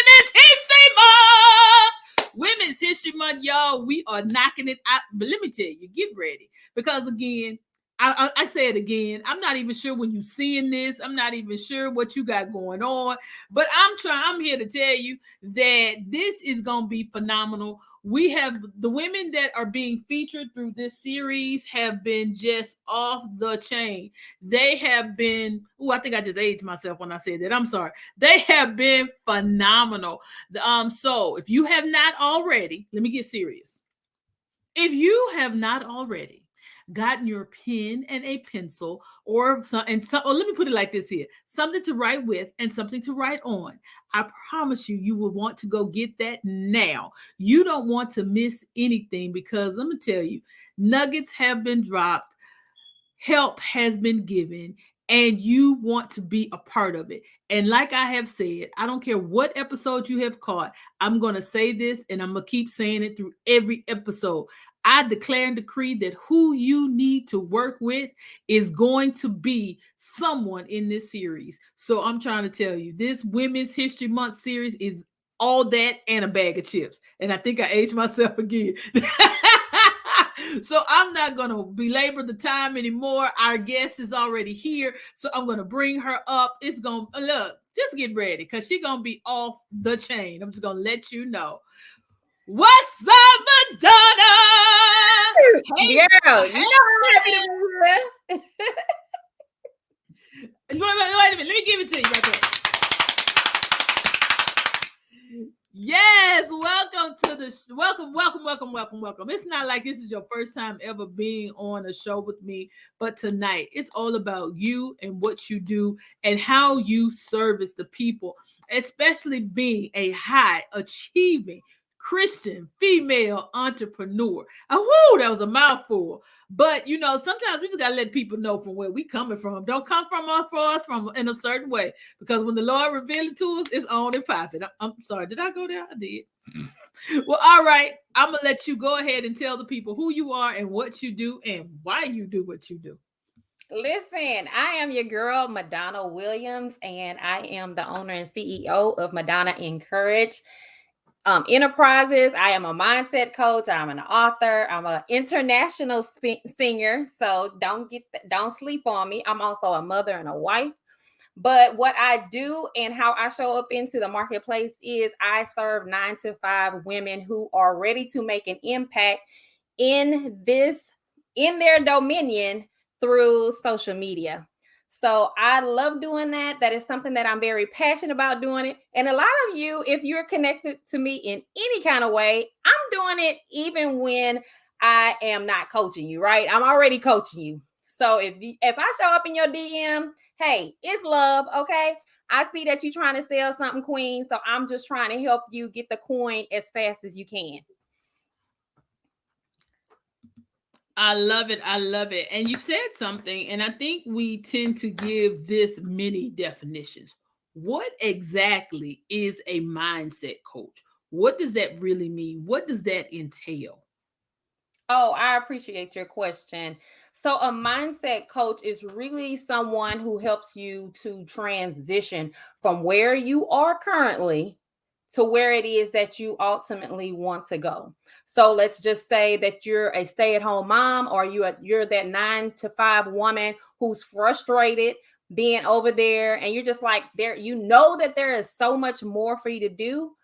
Women's History Month. Women's History Month, y'all. We are knocking it out. But let me tell you, get ready. Because again, I say it again. I'm not even sure when you're seeing this. I'm not even sure what you got going on. But I'm here to tell you that this is going to be phenomenal. We have the women that are being featured through this series have been just off the chain. They have been, I think I just aged myself when I said that. I'm sorry. They have been phenomenal. So if you have not already, let me get serious. If you have not already gotten your pen and a pencil or let me put it like this here, something to write with and something to write on, I promise you will want to go get that now. You don't want to miss anything because let me tell you, nuggets have been dropped, help has been given, and you want to be a part of it. And like I have said, I don't care what episode you have caught, I'm going to say this and I'm going to keep saying it through every episode. I declare and decree that who you need to work with is going to be someone in this series. So I'm trying to tell you, this Women's History Month series is all that and a bag of chips. And I think I aged myself again. So I'm not going to belabor the time anymore. Our guest is already here. So I'm going to bring her up. It's going to, look, just get ready because she's going to be off the chain. I'm just going to let you know. What's up, Madonna? Hey, girl, you know I'm happy to be here. Wait a minute. Let me give it to you right there. Yes, welcome to the welcome. It's not like this is your first time ever being on a show with me, but tonight it's all about you and what you do and how you service the people, especially being a high achieving Christian female entrepreneur. Oh, that was a mouthful. But you know, sometimes we just gotta let people know from where we coming from. Don't come from us for us from in a certain way. Because when the Lord revealed it to us, it's on and popping. I'm sorry, did I go there? I did. Well, all right. I'm gonna let you go ahead and tell the people who you are and what you do and why you do what you do. Listen, I am your girl, Madonna Williams, and I am the owner and CEO of Madonna Encourage Enterprises. I am a mindset coach. I'm an author. I'm an international singer. So don't sleep on me. I'm also a mother and a wife. But what I do and how I show up into the marketplace is I serve 9 to 5 women who are ready to make an impact in their dominion through social media. So I love doing that. That is something that I'm very passionate about doing it. And a lot of you, if you're connected to me in any kind of way, I'm doing it even when I am not coaching you, right? I'm already coaching you. So if I show up in your DM, hey, it's love, okay? I see that you're trying to sell something, queen. So I'm just trying to help you get the coin as fast as you can. I love it. And you said something, and I think we tend to give this many definitions. What exactly is a mindset coach? What does that really mean? What does that entail? Oh, I appreciate your question. So a mindset coach is really someone who helps you to transition from where you are currently to where it is that you ultimately want to go. So let's just say that you're a stay-at-home mom, or you're that 9 to 5 woman who's frustrated being over there, and you're just like there. You know that there is so much more for you to do,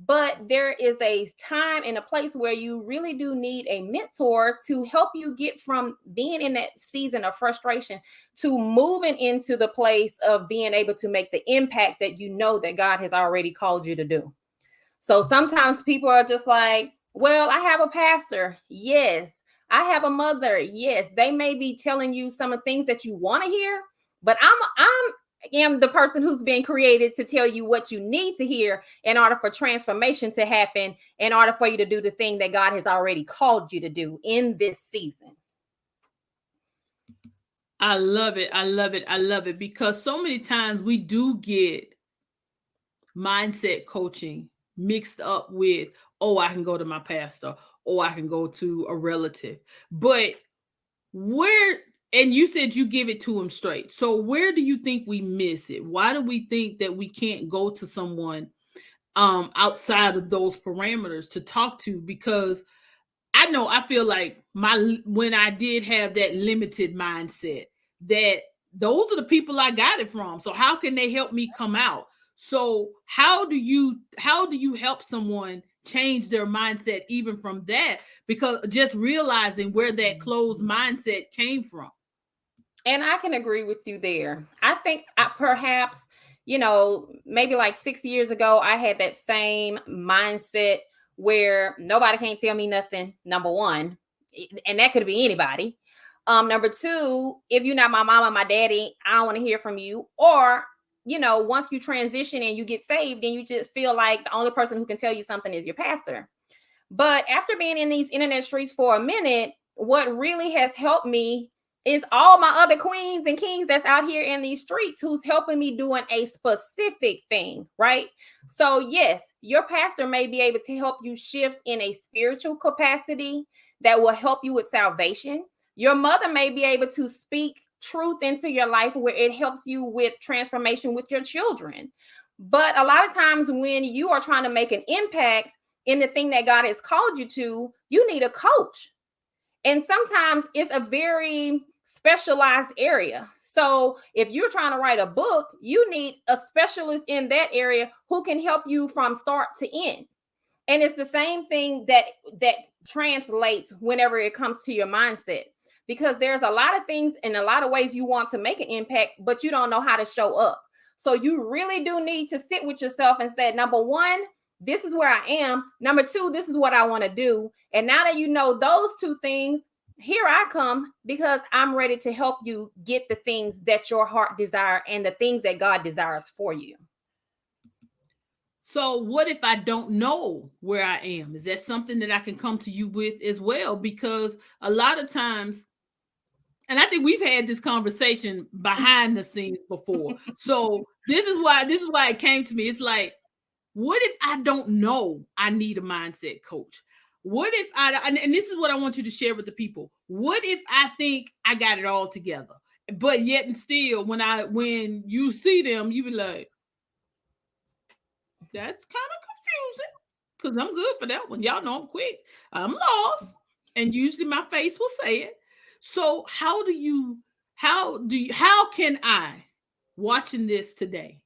but there is a time and a place where you really do need a mentor to help you get from being in that season of frustration to moving into the place of being able to make the impact that you know that God has already called you to do. So sometimes people are just like, well, I have a pastor. Yes. I have a mother. Yes. They may be telling you some of the things that you want to hear, but I am the person who's been created to tell you what you need to hear in order for transformation to happen, in order for you to do the thing that God has already called you to do in this season. I love it because so many times we do get mindset coaching mixed up with, oh, I can go to my pastor or I can go to a relative. But and you said you give it to them straight. So where do you think we miss it? Why do we think that we can't go to someone outside of those parameters to talk to, because I feel like when I did have that limited mindset, that those are the people I got it from. So how can they help me come out? So how do you help someone change their mindset even from that? Because just realizing where that closed mindset came from. And I can agree with you there. I think perhaps, maybe like 6 years ago, I had that same mindset where nobody can't tell me nothing, number one, and that could be anybody. Number two, if you're not my mama, my daddy, I don't want to hear from you. Or, once you transition and you get saved, then you just feel like the only person who can tell you something is your pastor. But after being in these internet streets for a minute, what really has helped me is all my other queens and kings that's out here in these streets who's helping me doing a specific thing, right? So yes, your pastor may be able to help you shift in a spiritual capacity that will help you with salvation. Your mother may be able to speak truth into your life where it helps you with transformation with your children. But a lot of times when you are trying to make an impact in the thing that God has called you to, you need a coach. And sometimes it's a very specialized area. So if you're trying to write a book, you need a specialist in that area who can help you from start to end. And it's the same thing that translates whenever it comes to your mindset, because there's a lot of things and a lot of ways you want to make an impact, but you don't know how to show up. So you really do need to sit with yourself and say, number one, this is where I am. Number two, this is what I want to do. And now that you know those two things, here I come, because I'm ready to help you get the things that your heart desire and the things that God desires for you. So what if I don't know where I am? Is that something that I can come to you with as well? Because a lot of times, and I think we've had this conversation behind the scenes before. So this is why it came to me. It's like, what if I don't know I need a mindset coach? What if and this is what I want you to share with the people. What if I think I got it all together, but yet and still, when you see them, you be like, that's kind of confusing, because I'm good for that one. Y'all know I'm quick. I'm lost. And usually my face will say it. So how can I, watching this today,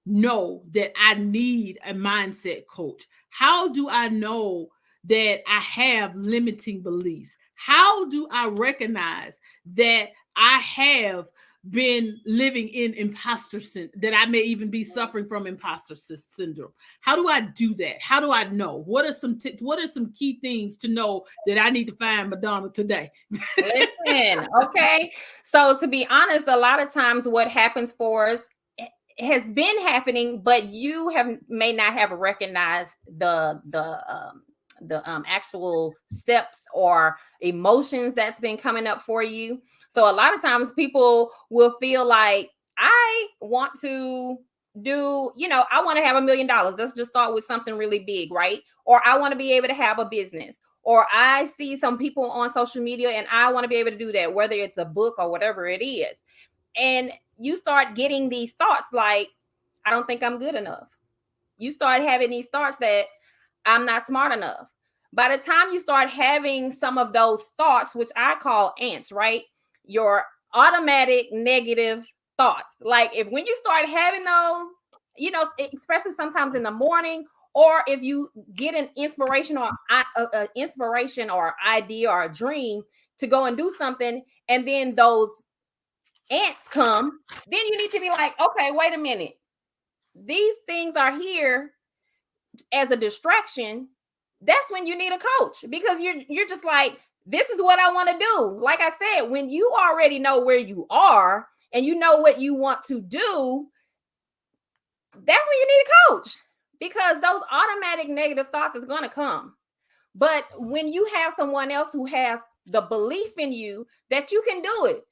know that I need a mindset coach? How do I know that I have limiting beliefs? How do I recognize that I have been living in imposter syndrome, that I may even be suffering from imposter syndrome? How do I do that? How do I know? What are some key things to know that I need to find Madonna today? Listen, okay. So to be honest, a lot of times what happens for us has been happening, but you may not have recognized the actual steps or emotions that's been coming up for you. So a lot of times people will feel like, I want to do, I want to have $1 million. Let's just start with something really big, right? Or I want to be able to have a business. Or I see some people on social media and I want to be able to do that, whether it's a book or whatever it is. And you start getting these thoughts like, I don't think I'm good enough. You start having these thoughts that I'm not smart enough. By the time you start having some of those thoughts, which I call ants, right? Your automatic negative thoughts. Like when you start having those, especially sometimes in the morning, or if you get an inspiration or idea or a dream to go and do something, and then those ants come, then you need to be like, okay, wait a minute. These things are here as a distraction. That's when you need a coach, because you're just like, this is what I want to do. Like I said, when you already know where you are and you know what you want to do, that's when you need a coach, because those automatic negative thoughts is going to come. But when you have someone else who has the belief in you that you can do it,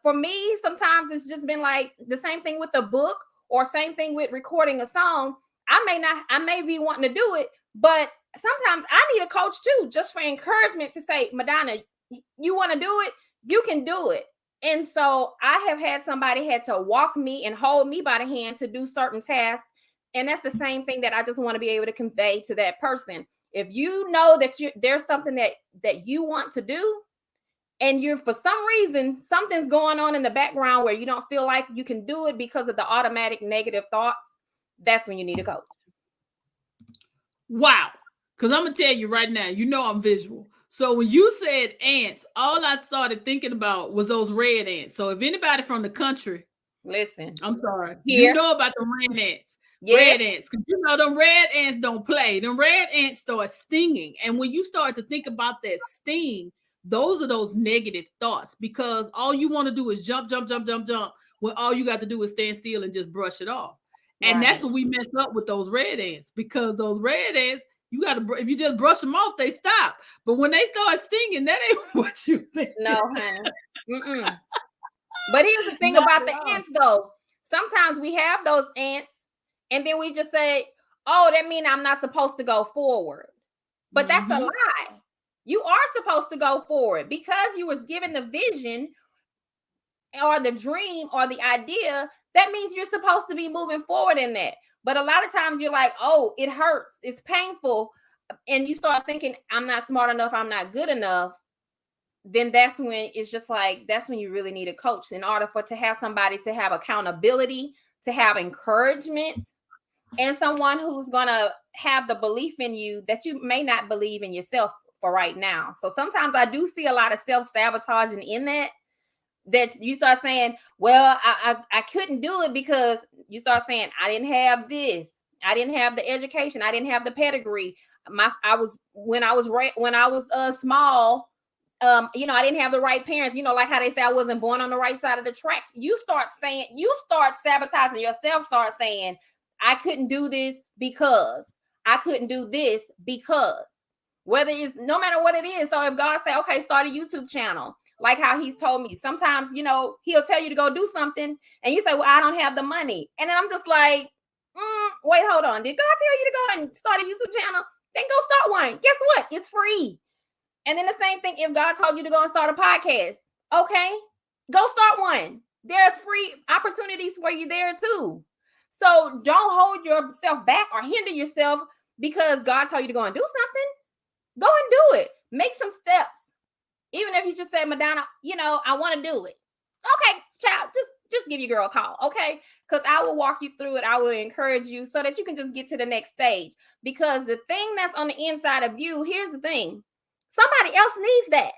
for me, sometimes it's just been like the same thing with a book, or same thing with recording a song. I may be wanting to do it, but sometimes I need a coach too, just for encouragement to say, Madonna, you want to do it? You can do it. And so I have had somebody had to walk me and hold me by the hand to do certain tasks And that's the same thing that I just want to be able to convey to that person. If you know that there's something that you want to do, and you're, for some reason, something's going on in the background where you don't feel like you can do it because of the automatic negative thoughts, that's when you need a coach. Wow. Because I'm going to tell you right now, you know I'm visual. So when you said ants, all I started thinking about was those red ants. So if anybody from the country, listen, I'm sorry, here, you know about the red ants. yes. Red ants, because you know them red ants don't play. Them red ants start stinging. And when you start to think about that sting, those are those negative thoughts, because all you want to do is jump, when all you got to do is stand still and just brush it off. And Right. that's what we mess up with those red ants, because those red ants, you got to, if you just brush them off, they stop. But when they start stinging, that ain't what you think. No, honey. Mm-mm. But here's the thing about the ants, though. Sometimes we have those ants, and then we just say, oh, that means I'm not supposed to go forward. But that's a lie. You are supposed to go forward, because you was given the vision or the dream or the idea. That means you're supposed to be moving forward in that. But a lot of times you're like, oh, it hurts, it's painful, and you start thinking, I'm not smart enough, I'm not good enough. Then that's when it's just like, that's when you really need a coach, in order to have somebody to have accountability, to have encouragement, and someone who's going to have the belief in you that you may not believe in yourself for right now. So sometimes I do see a lot of self-sabotaging in that you start saying, well, I couldn't do it because you start saying, I didn't have this, I didn't have the education, I didn't have the pedigree. When I was small, I didn't have the right parents, like how they say I wasn't born on the right side of the tracks. You start sabotaging yourself, start saying, I couldn't do this because, I couldn't do this because, whether it's, no matter what it is. So if God say, okay, start a YouTube channel, like how he's told me, sometimes, he'll tell you to go do something and you say, well, I don't have the money. And then I'm just like, wait, hold on. Did God tell you to go and start a YouTube channel? Then go start one. Guess what? It's free. And then the same thing, if God told you to go and start a podcast, okay, go start one. There's free opportunities for you there too. So don't hold yourself back or hinder yourself because God told you to go and do something. Go and do it. Make some steps. Even if you just say, Madonna, I want to do it. Okay, child, just give your girl a call, okay? Because I will walk you through it. I will encourage you so that you can just get to the next stage. Because the thing that's on the inside of you, here's the thing. Somebody else needs that.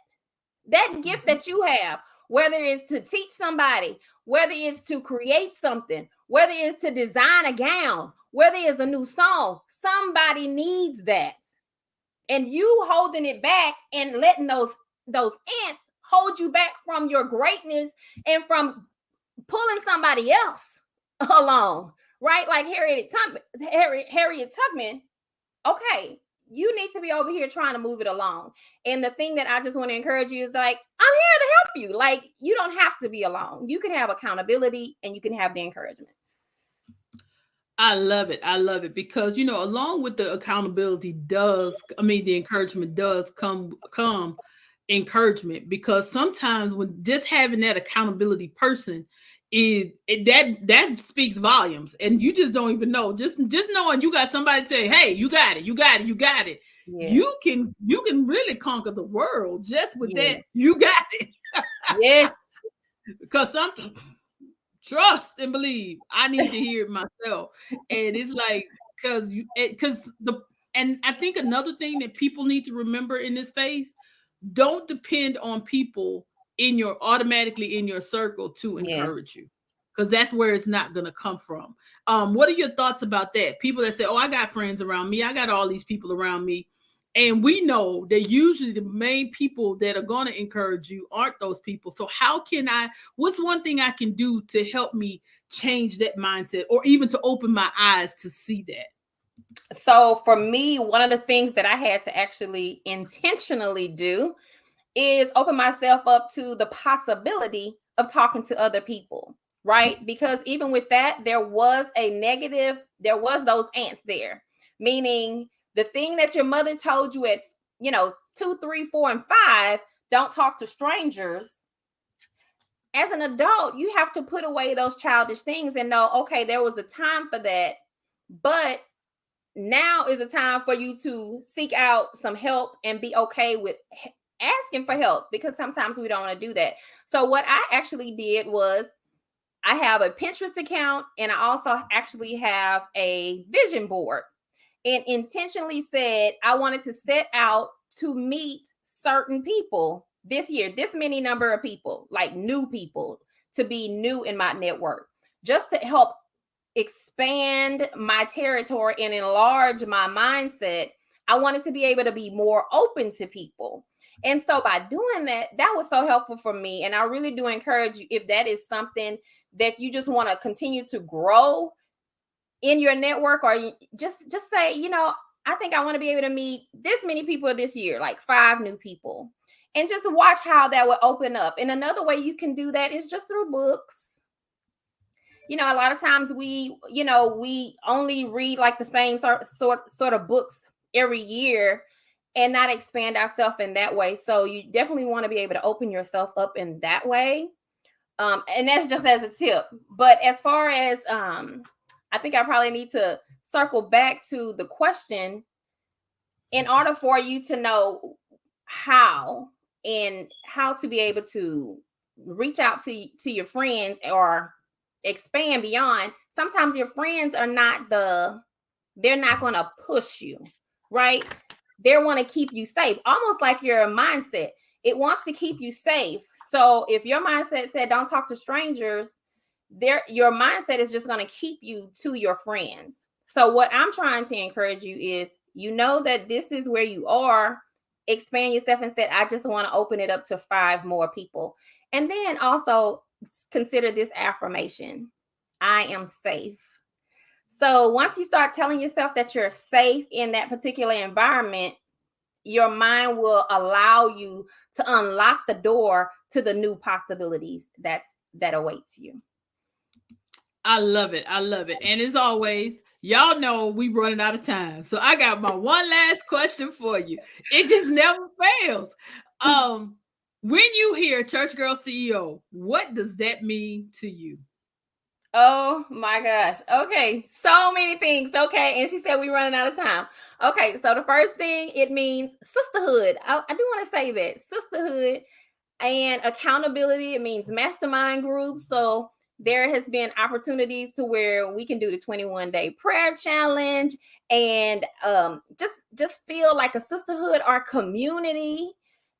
That gift that you have, whether it's to teach somebody, whether it's to create something, whether it's to design a gown, whether it's a new song, somebody needs that. And you holding it back and letting those ants hold you back from your greatness and from pulling somebody else along, right? Like Harriet Tubman. Okay, you need to be over here trying to move it along. And the thing that I just want to encourage you is like, I'm here to help you. Like, you don't have to be alone. You can have accountability and you can have the encouragement. I love it. I love it because, along with the accountability the encouragement does come encouragement, because sometimes when just having that accountability person that speaks volumes, and you just don't even know, just knowing you got somebody say, hey, you got it. Yeah. You can really conquer the world just with that. You got it. Yeah. Because trust and believe. I need to hear it myself. And it's like, and I think another thing that people need to remember in this phase, don't depend on people automatically in your circle to encourage you, because that's where it's not going to come from. What are your thoughts about that? People that say, oh, I got friends around me, I got all these people around me. And we know that usually the main people that are going to encourage you aren't those people. So what's one thing I can do to help me change that mindset, or even to open my eyes to see that? So for me, one of the things that I had to actually intentionally do is open myself up to the possibility of talking to other people, right? Because even with that, there was those ants there, meaning the thing that your mother told you at, 2, 3, 4, and 5, don't talk to strangers. As an adult, you have to put away those childish things and know, okay, there was a time for that, But now is the time for you to seek out some help and be okay with asking for help, because sometimes we don't want to do that. So what I actually did was, I have a Pinterest account, and I also actually have a vision board, and intentionally said I wanted to set out to meet certain people this year, this many number of people, like new people, to be new in my network, just to help expand my territory and enlarge my mindset. I wanted to be able to be more open to people. And so by doing that, that was so helpful for me. And I really do encourage you, if that is something that you just want to continue to grow in your network, or just say, I think I want to be able to meet this many people this year, like 5 new people, and just watch how that will open up. And another way you can do that is just through books. A lot of times we only read like the same sort of books every year and not expand ourselves in that way. So you definitely want to be able to open yourself up in that way. And that's just as a tip. But as far as, I think I probably need to circle back to the question. In order for you to know how to be able to reach out to your friends or expand beyond, sometimes your friends are they're not going to push you, right? They want to keep you safe, almost like your mindset. It wants to keep you safe. So if your mindset said don't talk to strangers, your mindset is just going to keep you to your friends. So what I'm trying to encourage you is, that this is where you are, expand yourself and say, I just want to open it up to 5 more people. And then also consider this affirmation: I am safe. So once you start telling yourself that you're safe in that particular environment, your mind will allow you to unlock the door to the new possibilities that awaits you. I love it. I love it. And as always, y'all know we running out of time. So I got my one last question for you. It just never fails. When you hear Church Girl CEO, what does that mean to you? Oh my gosh. Okay. So many things. Okay. And she said we're running out of time. Okay. So the first thing, it means sisterhood. I do want to say that sisterhood and accountability. It means mastermind groups. So there has been opportunities to where we can do the 21-day prayer challenge and just feel like a sisterhood or community.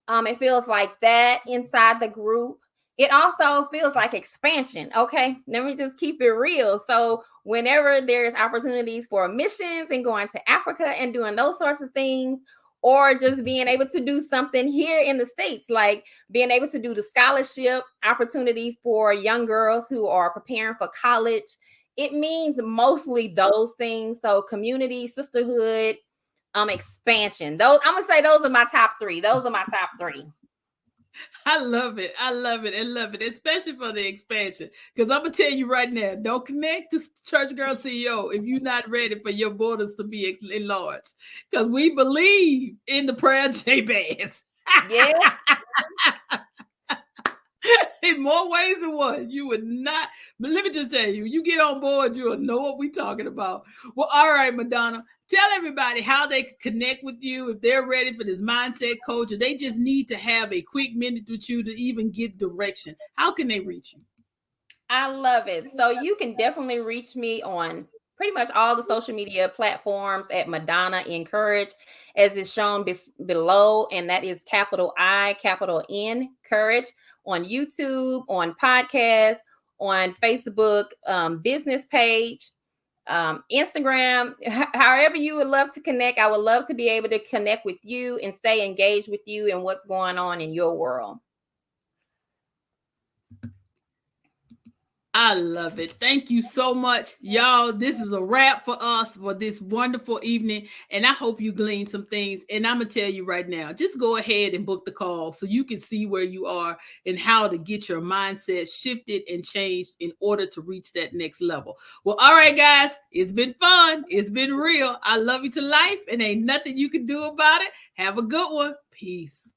It feels like that inside the group. It also feels like expansion. Okay, let me just keep it real. So whenever there's opportunities for missions and going to Africa and doing those sorts of things, or just being able to do something here in the States, like being able to do the scholarship opportunity for young girls who are preparing for college, it means mostly those things. So community, sisterhood, expansion. Those, I'm gonna say, those are my top 3. Those are my top 3. I love it. I love it. I love it, especially for the expansion. Because I'm going to tell you right now, don't connect to Church Girl CEO if you're not ready for your borders to be enlarged. Because we believe in the prayer Jabez. Yeah. In more ways than one. You would not, but let me just tell you, you get on board, you'll know what we're talking about. Well, all right, Madonna, tell everybody how they can connect with you if they're ready for this mindset coach, or they just need to have a quick minute with you to even get direction. How can they reach you? I love it. So you can definitely reach me on pretty much all the social media platforms at Madonna Encourage, as is shown below. And that is capital I, capital N, Courage, on YouTube, on podcast, on Facebook, business page, Instagram, however you would love to connect. I would love to be able to connect with you and stay engaged with you and what's going on in your world. I love it. Thank you so much, y'all. This is a wrap for us for this wonderful evening, and I hope you glean some things. And I'm gonna tell you right now, just go ahead and book the call so you can see where you are and how to get your mindset shifted and changed in order to reach that next level. Well, all right, guys, it's been fun. It's been real. I love you to life, and ain't nothing you can do about it. Have a good one. Peace.